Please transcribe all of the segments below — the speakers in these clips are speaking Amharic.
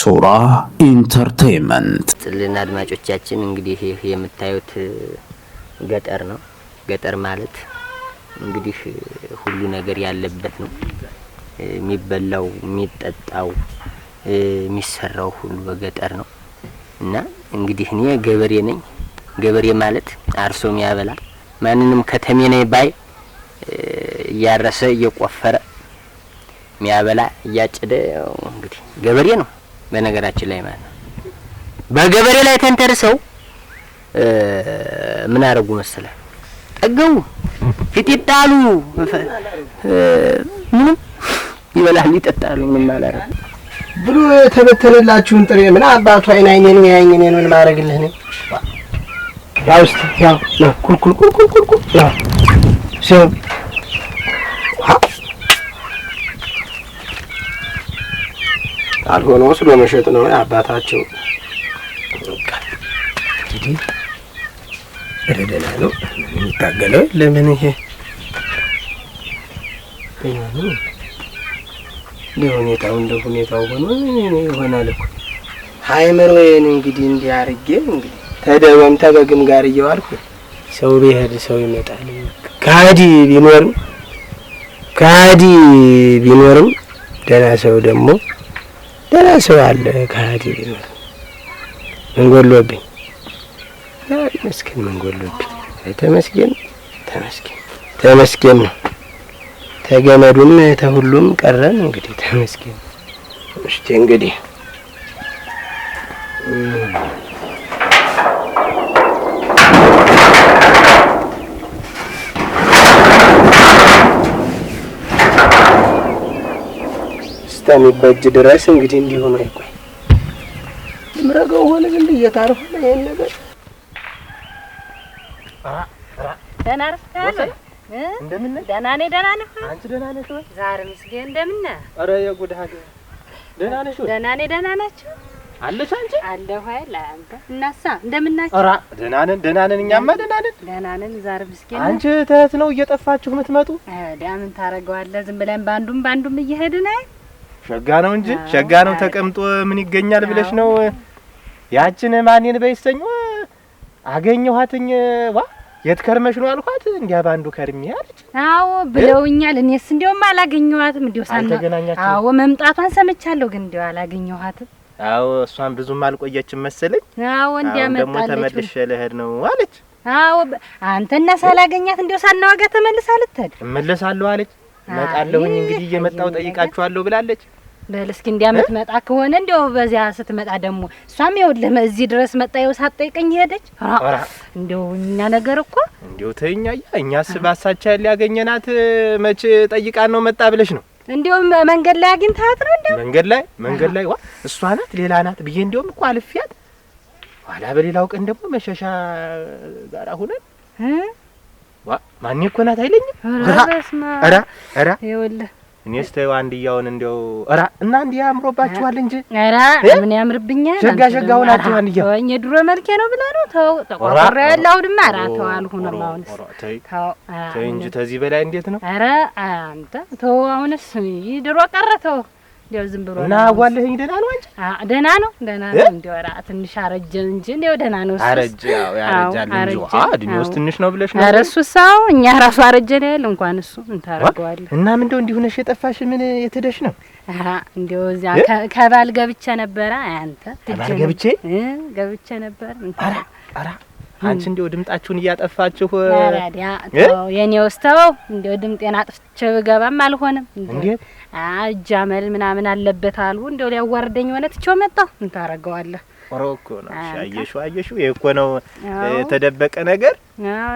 ሱራ ኢንተርቴይንመንት ጥልና አድማጮቻችን እንግዲህ ይሄ የምታዩት ገጠር ነው። ገጠር ማለት እንግዲህ ሁሉ ነገር ያለበት ነው። የሚበላው የሚጠጣው የሚሰራው ሁሉ በገጠር ነው እና እንግዲህ እኔ ገበሬ ነኝ። ገበሬ ማለት አርሶ የሚያበላ ማንንም ከተሜ ነኝ ባይ እያረሰ እየቆፈረ የሚያበላ እያጨደ እንግዲህ ገበሬ ነው በነገራችን ላይ ማለት ነው። በገበሬ ላይ ተንተርሰው ምን አደረጉ መሰለህ? ጠገቡ፣ ፊት ይጣሉ፣ ምንም ይበላል ይጠጣሉ። ምንም አላረጉ ብሎ ተበተነላችሁን ጥሬ ምን አባቱ አይናኝን ያኝን ምን ማረግልህ ነው? ያው እስቲ ያው ኩልኩል ያው ሲው አልሆነ ወስዶ መሸጥ ነው አባታቸው። እንግዲህ ረደና ነው የሚታገለው። ለምን ይሄ ለሁኔታው እንደ ሁኔታው ሆኖ ይሆናል እኮ ሃይመሮዬን እንግዲህ እንዲህ አድርጌ እንግዲህ ተደወም ተበግም ጋር እየዋልኩ ሰው ቢሄድ ሰው ይመጣል። ካዲ ቢኖርም ደህና ሰው ደግሞ ደህና ሰው አለ። ካዲ ቢኖር መንጎሎብኝ መስኪን መንጎሎብኝ ተመስገን ነው። ተገመዱም ተሁሉም ቀረን እንግዲህ ተመስገን። እስቲ እንግዲህ እስከሚበጅ ድረስ እንግዲህ እንዲሁ ነው። ይቆይ ምረገው ሆነ ግን እየታረፈ ነው ይሄን ነገር ደህና ነህ? እንደምን ነህ? ደህና ነኝ። ደህና ነህ? አንቺ ደህና ነሽ ወይ? ዛሬ ምስኪን እንደምን ነህ? ኧረ የጉድ ሀገር ደህና ነሽ ወይ? ደህና ነኝ። ደህና ናችሁ? አለሽ አንቺ? አለሁ አይደል አንተ? እናሳ እንደምን ናችሁ? ኧረ ደህና ነን እኛማ ደህና ነን። ዛሬ ምስኪን አንቺ ተህት ነው እየጠፋችሁ የምትመጡ? ምን ታረገዋለህ? ዝም ብለን ባንዱም እየሄድን አይ ሸጋ ነው እንጂ ሸጋ ነው። ተቀምጦ ምን ይገኛል ብለሽ ነው? ያችን ማንን በይሰኝ አገኘኋትኝ ዋ የት ከርመሽ ነው አልኳት። እንዲያ ባንዱ ከርሚ አለች። አዎ ብለውኛል። እኔስ እንደውም አላገኘኋትም። እንደው አልተገናኛችሁ? አዎ መምጣቷን ሰምቻለሁ፣ ግን እንደው አላገኘኋትም። አዎ እሷን ብዙም አልቆየችም መሰለኝ። አዎ እንዲያ መጣለች። ደግሞ ተመልሼ ልሄድ ነው አለች። አዎ አንተና ሳላገኛት እንደው ሳናዋጋ ተመልሳ ልትሄድ እመለሳለሁ አለች። እመጣለሁኝ እንግዲህ እየመጣሁ ጠይቃችኋለሁ ብላለች። በል እስኪ እንዲያመት መጣ ከሆነ እንደው በዚያ ስትመጣ ደግሞ እሷም ይኸውልህ እዚህ ድረስ መጣ። ይኸው ሳትጠይቀኝ ሄደች። እንደው እኛ ነገር እኮ እንደው ተይኛ እኛስ ባሳቻ ሊያገኘናት መቼ ጠይቃን ነው መጣ ብለሽ ነው? እንደው መንገድ ላይ አግኝታት ነው? እንደው መንገድ ላይ ዋ እሷ ናት ሌላ ናት ብዬ እንደውም እኮ አልፊያት ኋላ በሌላው ቀን ደግሞ መሸሻ ጋር ሆነን ዋ ማን እኮ ናት አይለኝም። ኧረ ይኸውልህ እኔስ ተይው አንድያውን እንደው ኧረ እና እንዲያ አምሮባችኋል እንጂ ኧረ ምን ያምርብኛል? ሸጋ ሆናችሁ አንድያ ወኝ ድሮ መልኬ ነው ብላ ነው። ተው ተቆርቆረ ያለው ድማ ኧረ ተው አልሆነም። አሁንስ ተይ እንጂ ተዚህ በላይ እንዴት ነው? ኧረ አንተ ተው አሁንስ ድሮ ቀረ። ተው እንደው ዝም ብሎ እና አዋለህኝ። ደህና ነው አንቺ? ደህና ነው እንደው ኧረ ትንሽ አረጀ እንጂ እንደው ደህና ነው። አረጀ ያረጃል እንጂ እድሜውስ ትንሽ ነው ብለሽ ነው? ኧረ እሱስ አዎ እኛ ራሱ አረጀን ያለ እንኳን እሱ እንታረገዋለን። እና ምን እንደው እንዲሁ ነሽ የጠፋሽ ምን የተደሽ ነው? እንደው እዚያ ከባል ገብቼ ነበረ። አንተ ከባል ገብቼ ነበር። ኧረ አንቺ እንደው ድምጣችሁን እያጠፋችሁ አራዲያ ተው የኔ ወስተው እንደው ድምጤን አጥፍቼ ብገባም አልሆነም። እንዴት አጃመል ምናምን አለበት አሉ። እንደው ሊያዋርደኝ ሆነ ትቼው መጣሁ። ምን ታረገዋለህ? ኦሮኮ ነው አየሽው ይሄ እኮ ነው የተደበቀ ነገር።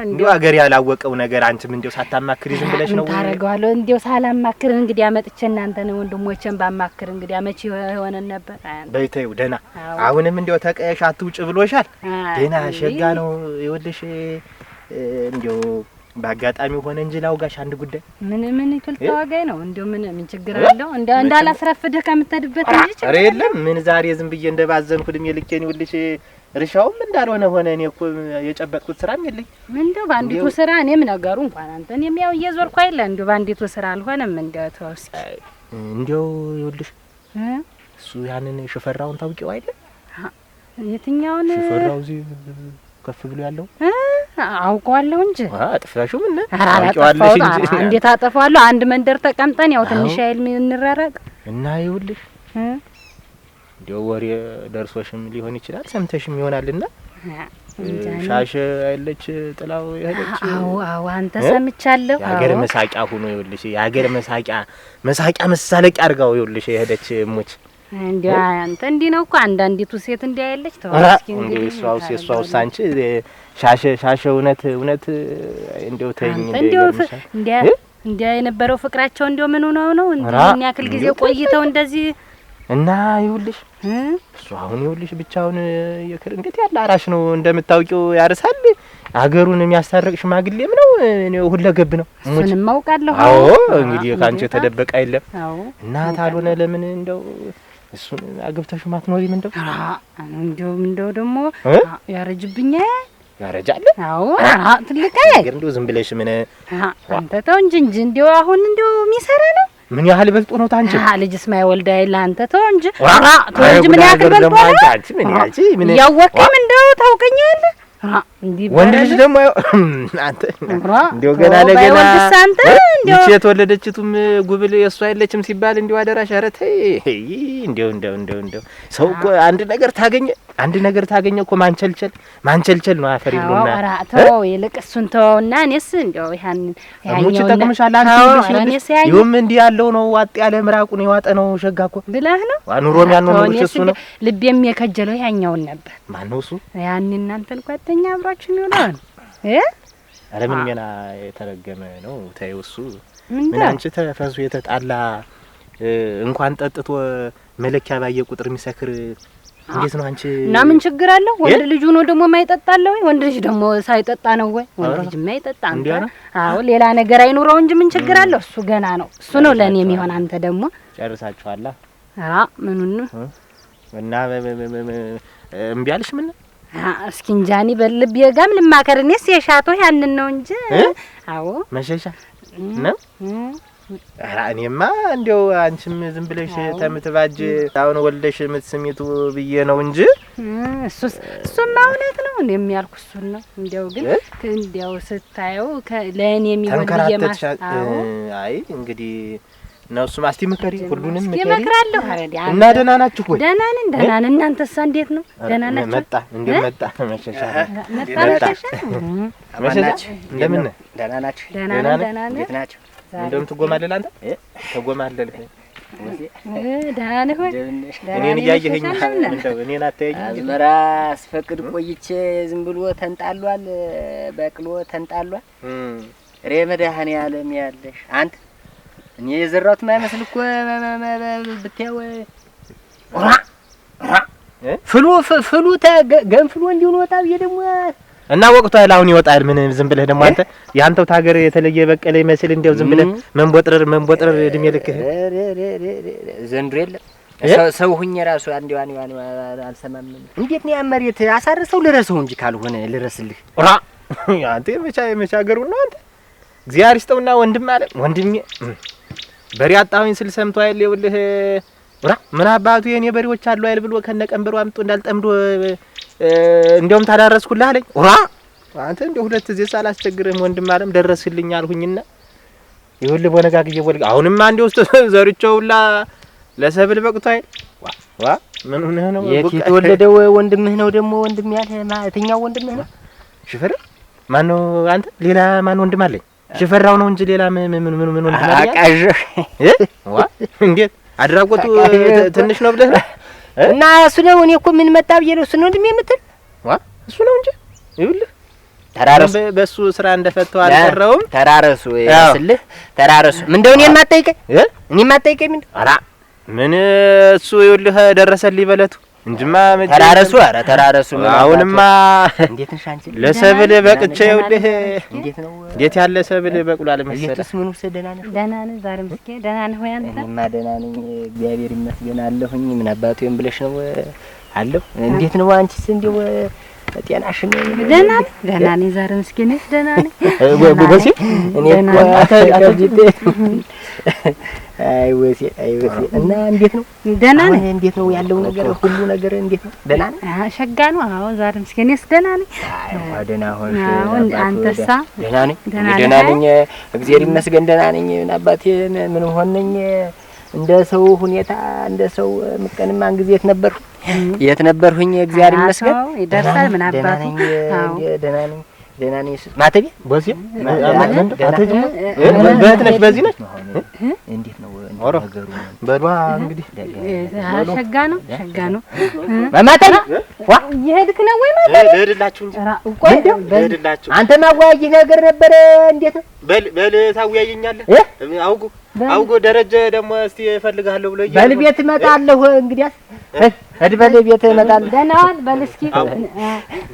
እንደው አገር ያላወቀው ነገር አንቺም እንደው ሳታማክሪ ዝም ብለሽ ነው? ታረጋዋለሁ እንደው ሳላማክር እንግዲህ አመጥቼ እናንተ ነው ወንድሞቼን ባማክር እንግዲህ አመቺ የሆነን ነበር። በይተው ደህና አሁንም እንደው ተቀየሽ አትውጭ ብሎሻል። ደህና ሸጋ ነው ይወልሽ እንደው በአጋጣሚ ሆነ እንጂ ላውጋሽ አንድ ጉዳይ። ምን ይቱል ተዋጋይ ነው እንደው ምን ችግር አለው? እንዳላስረፍድህ ከምትሄድበት እንጂ ችግር ኧረ የለም። ምን ዛሬ ዝም ብዬ እንደባዘንኩ እድሜ ልኬን ይውልሽ እርሻውም እንዳልሆነ ሆነ። እኔ እኮ የጨበጥኩት ስራም የለኝ። እንደው ባንዲቱ ስራ እኔም ነገሩ እንኳን አንተ እኔም ያው እየዞርኩ አይደል እንደው ባንዲቱ ስራ አልሆነም። እንደው ተው እስኪ እንደው ይውልሽ እሱ ያንን ሽፈራውን ታውቂው አይደል? የትኛውን ሽፈራው እዚህ ከፍ ብሎ ያለው አውቀዋለሁ እንጂ አጥፋሽው ምን አውቀዋለሁ እንጂ እንዴት አጠፋዋለሁ? አንድ መንደር ተቀምጠን ያው ትንሽ አይል እንራራቅ እና ይኸውልሽ እንዲያው ወሬ ደርሶሽም ሊሆን ይችላል ሰምተሽም ይሆናልና ሻሽ አይለች ጥላው ይሄደች። አዎ አንተ ሰምቻለሁ። ያገር መሳቂያ ሆኖ ይኸውልሽ ያገር መሳቂያ መሳለቂያ አርጋው ይኸውልሽ ይሄደች ሙች እንዴ አንተ እንዴ ነው እኮ አንዳንዲቱ ሴት እንዴ አይለች ተዋስኪ እንዴ እሷው ሳንቺ ሻሽ እውነት እንደው ተይኝ እንዴ የነበረው ፍቅራቸው እንደው ምን ነው እንዴ ያክል ጊዜ ቆይተው እንደዚህ እና ይኸውልሽ እሱ አሁን ይኸውልሽ ብቻውን እንዴት ያለ አራሽ ነው እንደምታውቂው ያርሳል አገሩን የሚያስታርቅ ሽማግሌም ነው ሁለገብ ነው እሱንም አውቃለሁ። አዎ እንግዲህ ካንቺ ተደበቀ አይደለም እና ታልሆነ ለምን እንደው እሱን አግብተሽ ማትኖሪም እንደው ደግሞ ያረጅብኛል ያረጃል። አዎ ትልቅ ነገር እንደው ዝም ብለሽ ምን አንተ ተው እንጂ እንደው አሁን እንደው የሚሰራ ነው ምን ያህል በልጦ ነው ታንቺ ልጅስ ማይወልዳ ይላ አንተ ተው እንጂ ምን ያህል በልጦ ነው ታንቺ ምን ያወቀም እንደው ታውቀኛለህ ወንድ ልጅ ደግሞ አንተ እንደው ገና ለገና እንደው የተወለደችቱም ጉብል የሷ አይለችም ሲባል እንደው አደራሽ ኧረ ተይ እንደው ሰው እኮ አንድ ነገር ታገኘ እኮ ማንቸልቸል ነው አፈር ይሉና ኧረ ተው ይልቅ እሱን ተውና እኔስ እንደው ሙች ተቀምሻል አንተ ልጅ ይሁን እንዲህ ያለው ነው ዋጥ ያለ ምራቁን የዋጠ ነው ሸጋ እኮ ብለህ ነው ኑሮም ያለው ነው እሱ ነው ልቤም የከጀለው ያኛውን ነበር ማን ነው እሱ ያን እናንተን ጓደኛ አብራችሁ ነው አረ ምን ገና የተረገመ ነው ታዩ እሱ ምን አንቺ ተፈሱ የተጣላ እንኳን ጠጥቶ መለኪያ ባየ ቁጥር የሚሰክር እንዴት ነው አንቺ እና ምን ችግር አለው? ወንድ ልጅ ሆኖ ደግሞ ማይጠጣለ ወይ? ወንድ ልጅ ደግሞ ሳይጠጣ ነው ወይ? ወንድ ልጅ ማይጠጣ አንተ አዎ ሌላ ነገር አይኖረው እንጂ ምን ችግር አለው? እሱ ገና ነው እሱ ነው ለኔ የሚሆን አንተ ደግሞ ጨርሳችኋላ? ምኑን እና እምቢ አልሽ ምን እስኪ እንጃኒ በልብ የጋም ልማከር እኔስ የሻቶ ያንን ነው እንጂ አዎ መሸሻ ነው እኔማ እንደው አንቺም ዝም ብለሽ ተምትባጅ አሁን ወልደሽ የምትስሚቱ ብዬ ነው እንጂ እሱማ እውነት ነው እንደሚያልኩ እሱን ነው እንደው ግን እንደው ስታየው ለእኔ የሚሆን ብዬ ማስታው አይ እንግዲህ ነው እሱማ እስቲ ምከሪ ሁሉንም ምከሪ ይመክራለሁ አረዲ እና ደህና ናችሁ ወይ ደህና ነን እናንተስ እንዴት ነው ደህና ናችሁ መጣ መሸሻ እንደምን ደህና ናችሁ ደህና እንዴት ናችሁ እንደውም ትጎማለህ አንተ ተጎማለህ ደህና ነህ ወይ እኔን እያየኸኝ እንደው እኔን አታየኝ አዝመራ አስፈቅድ ቆይቼ ዝም ብሎ ተንጣሏል በቅሎ ተንጣሏል ሬ መድኃኔዓለም ያለሽ አንተ እኔ የዘራሁት ማይመስል እኮ ብታየው ፍሉ ገንፍሎ እንዲሆን ወጣ ብዬ ደግሞ እና ወቅቱ አሁን ይወጣል ምን ዝም ብለህ ደግሞ አንተ ያንተው ታገር የተለየ በቀለ ይመስል እንደው ዝም ብለህ መንቦጥረር እድሜ ልክህ ዘንድሮ የለም ሰው ሁኝ ራሱ አንዴው አልሰማም እንዴት ነው ያመሬት አሳርሰው ልረሰው እንጂ ካልሆነ ልረስልህ አንተ መቻገሩ ነው አንተ እግዚአብሔር ይስጠውና ወንድም አለ ወንድሜ በሬ አጣሁኝ ስል ሰምቶ አይል ይውልህ ምን አባቱ የኔ በሬዎች አሉ አይል ብሎ ከነቀንበሩ አምጦ እንዳልጠምዶ እንደውም ታዳረስኩልህ አለኝ አንተ እንደው ሁለት ጊዜ ሳላስቸግርህም ወንድም አለም ደረስልኝ አልሁኝና ይኸውልህ በነጋግዬ ወልጋ አሁንማ እንደው ዘርቸውላ ለሰብል በቅቶ አይል ምን ሆነህ ነው የተወለደው ወንድምህ ነው ደግሞ ወንድም ያለህ ማለትኛው ወንድምህ ነው ሽፈር ማን ነው አንተ ሌላ ማን ወንድም አለኝ ሽፈራው ነው እንጂ ሌላ ምን ወንድም አለኝ አቃዥ እንዴት አድራጎቱ ትንሽ ነው ብለህ እና እሱ ነው እኔ እኮ ምን መጣ ብዬ ነው እሱ ነው እንደም የምትል እሱ ነው እንጂ ይኸውልህ ተራረሱ በሱ ስራ እንደፈተው አልቀረውም ተራረሱ ይስልህ ተራረሱ ምን እንደው እኔ ማጠይቀኝ ምን ምን እሱ ይኸውልህ ደረሰልኝ በለቱ እንጂማ ተራረሱ ኧረ ተራረሱ አሁንማ እንዴት ነሽ አንቺ ለሰብል በቅቼ ይኸውልህ እንዴት ያለ ሰብል በቅሏል መሰለህ እየተስ ምን ወሰደና ነሽ ደህና ነኝ ዛሬ ምስኪን ደህና ነህ ወይ አንተ እኔማ ደህና ነኝ እግዚአብሔር ይመስገን አለሁኝ ምን አባቱ ይም ብለሽ ነው አለሁ እንዴት ነው አንቺስ እንደው ጤናሽ ነው ደህና ነኝ ዛሬ ምስኪን ደህና ነኝ ጎበዝ እኔ አይ ወሴ እና እንዴት ነው? ደህና ነኝ። እንዴት ነው ያለው ነገር? ሁሉ ነገር እንዴት ነው? ደህና ነኝ። ሸጋ ነው። አዎ ዛሬ ምስኪኔስ ደህና ነኝ። አይ ደህና ሆንሽ? አዎ አንተሳ? ደህና ነኝ። ደህና ነኝ። እግዚአብሔር ይመስገን ደህና ነኝ። አባቴ ምን ሆነኝ? እንደ ሰው ሁኔታ እንደ ሰው ምቀንማን ጊዜ የት ነበርሁኝ? እግዚአብሔር ይመስገን ይደርሳል። ምን አባቱ? አዎ ደህና ነኝ። ደህና ነኝ። ማተቤ በዚህ አትጅም በት ነሽ በዚህ ነሽ እንዴት ነው ነገሩ? በሏ እንግዲህ ሸጋ ነው ሸጋ ነው። ማተቤ ዋ እየሄድክ ነው ወይ ማተቤ? ልሄድላችሁ እንጂ ቆይ ልሄድላችሁ። አንተ ማዋያይ ነገር ነበረ። እንዴት ነው? በል ታውያየኛለህ። አውጎ ደረጀ ደግሞ እስቲ እፈልግሃለሁ ብሎ በል ቤት እመጣለሁ። እንግዲያስ ሂድ በል ቤት እመጣለሁ። ደህና ዋል በል እስኪ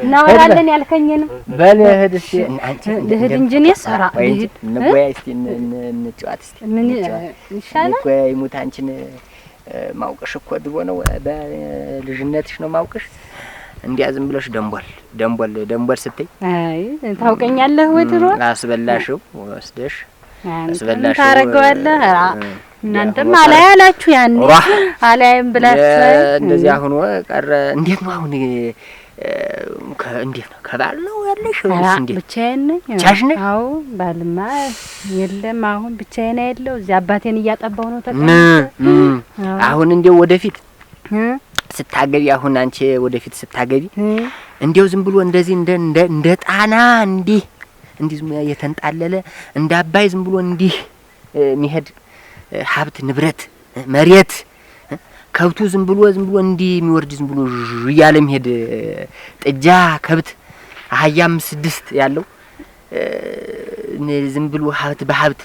እናወራለን ያልከኝንም በል ሂድ እስቲ። አንቺ ልሂድ እንጂ እኔስ ኧረ ልሂድ እንወያይ እስቲ እንጫወት እስቲ። ምን ይሻላል? እኮ ይሙት አንቺን ማውቅሽ እኮ ድሮ ነው በልጅነትሽ ነው ማውቅሽ። እንዲያ ዝም ብለሽ ደንቦል ስትይ አይ ታውቀኛለህ ወይ ድሮ አስበላሽው ወስደሽ አስበላሽው ታረጋዋለህ። እናንተም አላይ አላችሁ ያኔ አላይም ብላችሁ እንደዚህ አሁን ቀረ። እንዴት ነው አሁን? እንዴት ነው? ከባል ነው ያለሽ ወይስ እንዴት? ብቻዬን ነኝ። ብቻሽ ነኝ? አዎ ባልማ የለም። አሁን ብቻዬን አይደለሁ። እዚህ አባቴን እያጠባው ነው ተቀምጬ። አሁን እንደው ወደፊት ስታገቢ አሁን አንቺ ወደፊት ስታገቢ እንደው ዝም ብሎ እንደዚህ እንደ ጣና እንዲህ ዝም የተንጣለለ እንደ አባይ ዝም ብሎ እንዲህ የሚሄድ ሀብት ንብረት መሬት ከብቱ ዝም ብሎ እንዲህ የሚወርድ ዝም ብሎ እያለ የሚሄድ ጥጃ ከብት አህያም 6 ያለው ዝም ብሎ ሀብት በሀብት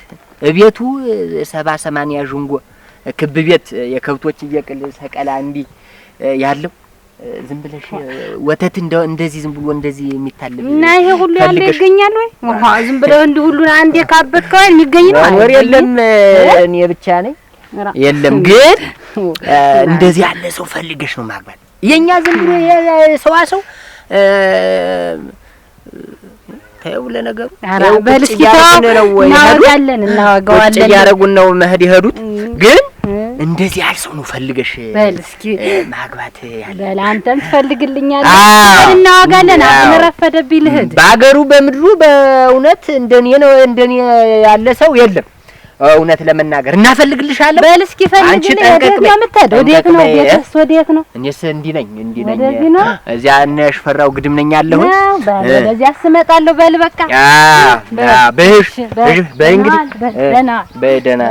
ቤቱ 70-80 ዥንጎ ክብ ቤት የከብቶች እየቅል ሰቀላ እንዲህ ያለው ዝም ብለሽ ወተት እንደዚህ ዝም ብሎ እንደዚህ የሚታለብ እና ይሄ ሁሉ ያለ ይገኛል ወይ? ዝም ብለው እንዲህ ሁሉ አንዴ ካበትከው የሚገኝ ነው ወር የለም። እኔ ብቻ ነኝ የለም። ግን እንደዚህ ያለ ሰው ፈልገሽ ነው ማግባት። የኛ ዝም ብሎ ሰው ታየው ለነገሩ በልስኪ እናወጋዋለን ያረጉን ነው መሄድ ይሄዱት። ግን እንደዚህ ያለ ሰው ነው ፈልገሽ በልስኪ ማግባት ያለ በል አንተም ትፈልግልኛለህ። እናወጋለን። አሁን ረፈደብኝ ልሂድ። በአገሩ በምድሩ በእውነት እንደኔ ያለ ሰው የለም። እውነት ለመናገር እናፈልግልሻለን። በልስኪ ፈልግልኝ። ወዴት ነው የምትሄደው? ወዴት ነው? ወዴት ነው? እኔስ እንዲህ ነኝ። እዚያ እነ ሽፈራው ግድም ነኝ ያለሁ። በዚያ ስመጣለሁ። በል በቃ በእንግዲህ በደህና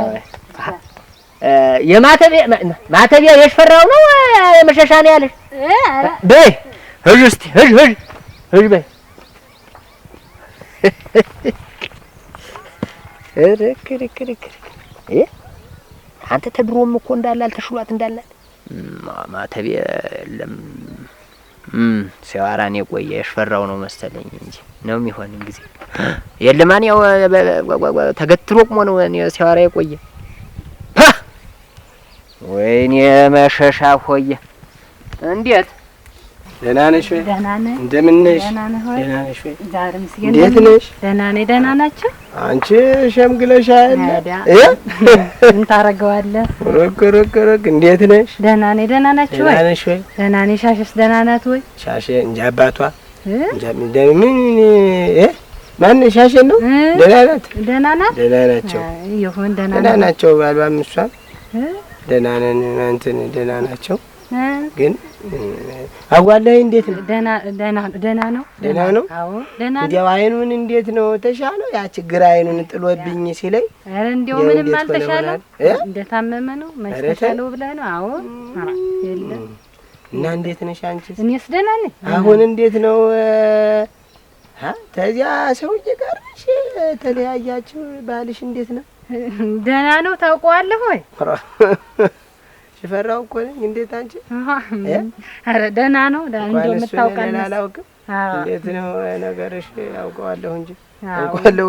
የማተቢያ የሽፈራው ነው የመሸሻ ነው ያለሽ። በይ ሂጂ እስኪ ሂጂ በይ። አንተ ተድሮም እኮ እንዳለ አልተሽሏት እንዳልናት ማተቢያ የለም። ሲያወራን የቆየ የሽፈራው ነው መሰለኝ እንጂ ነው የሚሆን ጊዜ የለም። ማን ያው ተገትሮ ቆሞ ነው ሲያወራ የቆየ። ወይኔ መሸሻ ሆየ እንዴት ደህና ነሽ ወይ? ደህና ነኝ። እንደምን ነሽ? ደህና ነሽ ወይ? ዛሬ ምስኪን እንዴት ነሽ? ደህና ነኝ። ደህና ናችሁ? አንቺ ሸምግለሻል። ምን ታረጋዋለህ? ሩክ እንዴት ነሽ? ደህና ነኝ። ደህና ናችሁ ወይ? ደህና ነሽ ወይ? ደህና ነኝ። ሻሽስ ደህና ናት ወይ? ሻሽ እንጂ አባቷ ምን ማን ሻሽ ነው? ደህና ናት። ደህና ናት። ደህና ናቸው። ይሁን ደህና ናቸው። ባሏም እሷም ደህና ነን። እንትን ደህና ናቸው። ግን አጓላህ እንዴት ነው? ደህና ነው። ደህና ነው። አዎ ደህና ነው። እንዴው አይኑን እንዴት ነው ተሻለው? ያ ችግር አይኑን ጥሎብኝ ሲለኝ ኧረ እንዴው ምንም አልተሻለው። እንደታመመ ነው መሽተሻለው ብለህ ነው? አዎ የለም። እና እንዴት ነሽ አንቺ? እኔስ ደህና ነኝ። አሁን እንዴት ነው? ተዚያ ሰውዬ ጋር ነሽ? ተለያያችሁ? ባልሽ እንዴት ነው? ደህና ነው። ታውቀዋለህ ወይ? ሽፈራው እኮ ነኝ። እንዴት አንቺ? ኧረ ደህና ነው። እንደው የምታውቃለህ? አላውቅም። እንዴት ነው ነገርሽ? አውቀዋለሁ እንጂ አውቀዋለሁ።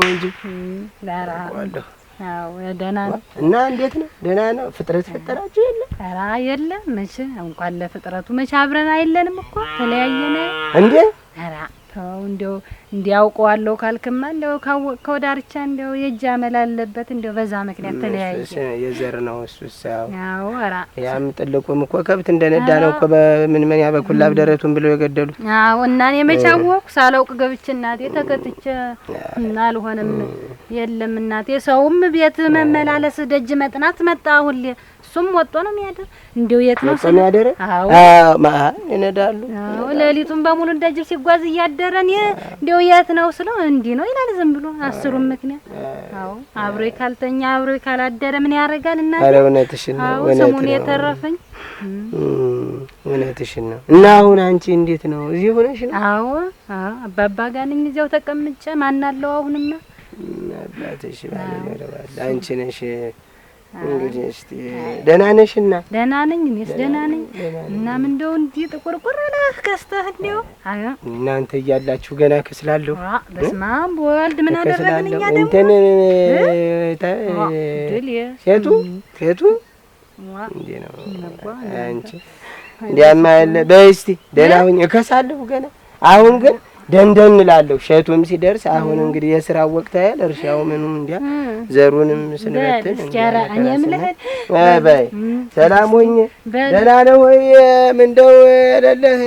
አዎ ደህና ነው። እና እንዴት ነው? ደህና ነው። ፍጥረት ፈጠራችሁ የለ? ኧረ የለም። መቼ እንኳን ለፍጥረቱ መቼ አብረን አይለንም እኮ ተለያየን እንዴ? ኧረ ተው እንደው እንዲያውቀዋለሁ ካልክማ እንደው ካወቅከው ዳርቻ እንደው የእጅ አመል አለበት እንደው በዛ ምክንያት ተለያየ። የዘር ነው እሱስ። ያው ኧረ ያም ጥልቁም እኮ ከብት እንደነዳ ነው እኮ በምን ምን ያበኩላብ ደረቱን ብለው የገደሉ። አዎ እና እኔ መች አወቅኩ ሳላውቅ ገብቼ እናቴ ተከትቼ እና አልሆነም። የለም እናቴ ሰውም ቤት መመላለስ ደጅ መጥናት መጣ ሁሌ እሱም ወጥቶ ነው የሚያደር። እንደው የት ነው የሚያደር? አዎ ማን ይነዳሉ? አዎ ሌሊቱን በሙሉ እንደጅብ ሲጓዝ እያደረን እንደው የት ነው ስለው እንዲህ ነው ይላል ዝም ብሎ አስሩም ምክንያት። አዎ አብሮ ካልተኛ አብሮ ካላደረ ምን ያደርጋል እናቴ? ኧረ እውነትሽን ነው። አዎ ስሙን የተረፈኝ እውነትሽን ነው። እና አሁን አንቺ እንዴት ነው? እዚህ ሆነሽ ነው? አዎ አባባ ጋር ነኝ እዚያው ተቀምጬ። ማን አለው አሁንማ? አባትሽ ባለመረባል አንቺ ነሽ እንግዲህ። እስቲ ደህና ነሽና? ደህና ነኝ እኔስ ደህና ነኝ። እና ምን እንደው እንዲህ ጥቁርቁር ብለህ ከስተህ እንደው እናንተ እያላችሁ ገና ከስላለሁ። በስመ አብ ወልድ ምን አደረግን እኛ ደግሞ እንትን ሴቱ እንዴ ነው አንቺ እንዲያማ ያለ በይ እስቲ ደህና ሁኝ። እከሳለሁ ገና አሁን ግን ደንደን እላለሁ። ሸቱም ሲደርስ አሁን እንግዲህ የስራ ወቅት አይደል? እርሻው ምኑም እንዲያ ዘሩንም ስንበትን እስኪያራ እኔም ልሄድ በይ። ሰላም ሆኝ ደህና ነው ወይ? ምንደው አይደለህ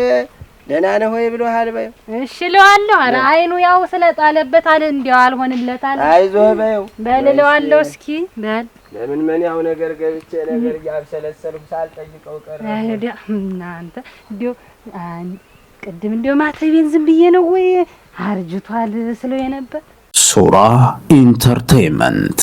ደህና ነው ወይ ብሎሃል? በይ እሺ እለዋለሁ። ኧረ አይኑ ያው ስለጣለበት አለ እንዲያው አልሆንለት አለ። አይዞህ በይው በል እለዋለሁ። እስኪ በል ለምን ምን ያው ነገር ገብቼ ነገር ያብሰለሰልኩ ሳልጠይቀው ቀረ። እናንተ እንዲያው ቅድም እንደው ማተቤን ዝም ብዬ ነው ወይ አርጅቷል ስለው የነበር። ሱራ ኢንተርቴይመንት